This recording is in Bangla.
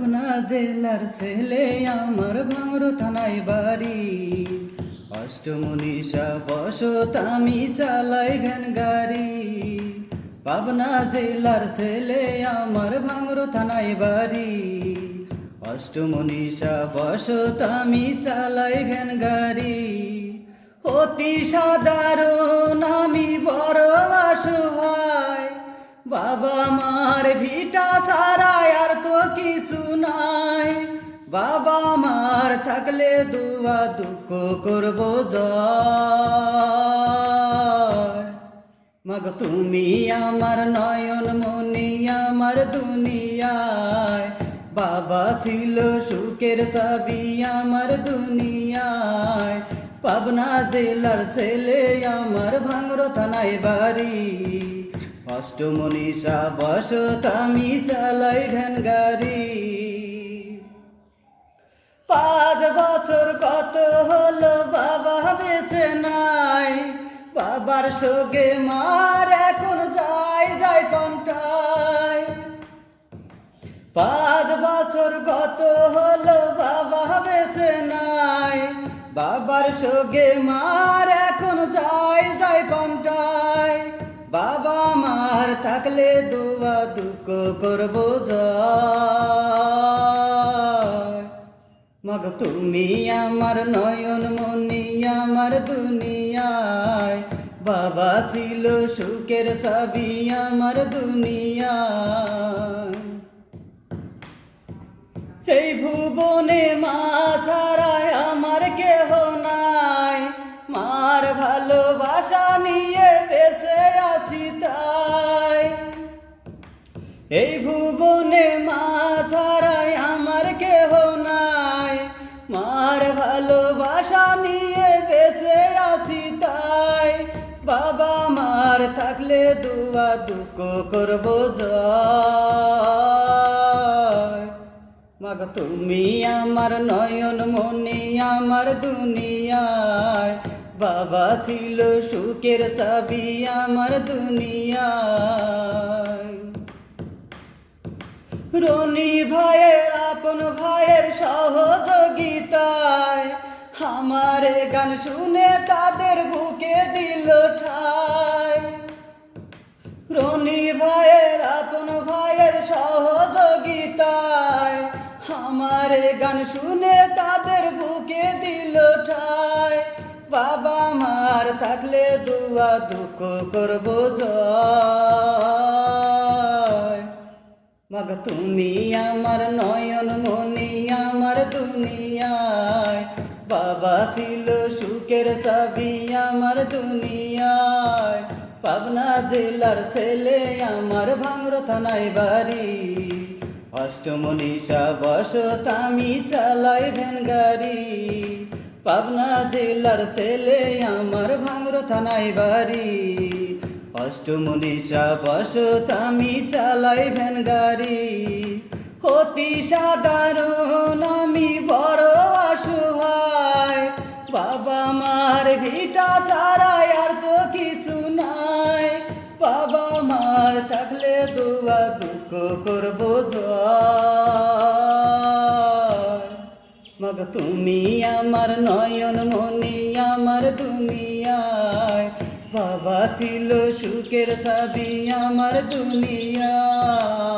পাবনা জেলার ছেলে আমার ভাঙড় থানায় বাড়ি। অষ্টমনীষা বসত আমি চালাই ভ্যান গাড়ি। পাবনা জেলার ছেলে আমার ভাঙড় থানায় বাড়ি। অষ্টমনীষা বসত আমি চালাই ভ্যান গাড়ি। অতি সাধারণ আমি বড় অসহায়, বাবা মার ভিটা ছাড়া আর তো কিছু নাই। বাবা মার থাকলে দুয়া দুঃখ করব জয়। মাগ তুমি আমার নয়ন মনি আমার দুনিয়ায়, বাবা ছিল সুখের চাবি আমার দুনিয়ায়। পাবনা জেলার ছেলে আমার ভাঙড় থানায় বাড়ি। অষ্টমনীষা বসত আমি চালাই ভ্যান গাড়ি। 5 বছর কত হলো বাবা বেঁচে নাই, বাবার সঙ্গে মার এখন যায় পান্তায়। 5 বছর কত হলো বাবা বেঁচে নাই, বাবার সঙ্গে মার এখন যায় পান্তায়। বাবা মার থাকলে দুয়া দুঃখ করব জয়। মাগ তুমি আমার নয়ন মনি আমার দুনিয়ায়, বাবা ছিল সুখের চাবি আমার দুনিয়ায়। এই ভুবনে মা ছাড়া আমার কেহ নাই, মার ভালোবাসা নিয়ে বেঁচে আছি তাই। এই ভুবনে মা ছাড়া আমার কেহ নাই, মার ভালোবাসা নিয়ে বেঁচে আছি তাই। বাবা মার থাকলে দুয়া দুঃখ করব জয়। মাগ তুমি আমার নয়ন মনি আমার দুনিয়ায়, বাবা ছিল সুখের চাবি আমার দুনিয়ায়। রনি ভাইয়ের আপন ভাইয়ের সহযোগিতায় আমার গান শুনে তাদের বুকে দিল ঠাই। রনি ভাইয়ের আপন ভাইয়ের সহযোগিতায় আমার গান শুনে তাদের বুকে দিল ঠাই। বাবা মার থাকলে দুয়া দুঃখ করব জয়। মাগ তুমি আমার নয়ন মনি আমার দুনিয়ায়, বাবা ছিল সুখের চাবি আমার দুনিয়ায়। পাবনা জেলার ছেলে আমার ভাঙড় থানায় বাড়ি। অষ্টমনীষা বসত আমি চালাই ভ্যান গাড়ি। পাবনা জেলার ছেলে আমার ভাঙড় থানায় বাড়ি। অষ্টমনীষা বসত আমি চালাই ভ্যান গাড়ি। অতি সাধারণ আমি বড় অসহায়, বাবা মার ভিটা ছাড়া আর তো কিছু নাই। বাবা মার থাকলে দুয়া দুঃখ করব জয়। মাগ তুমি আমার নয়ন মনি আমার দুনিয়ায়, বাবা ছিল সুখের চাবি আমার দুনিয়ায়।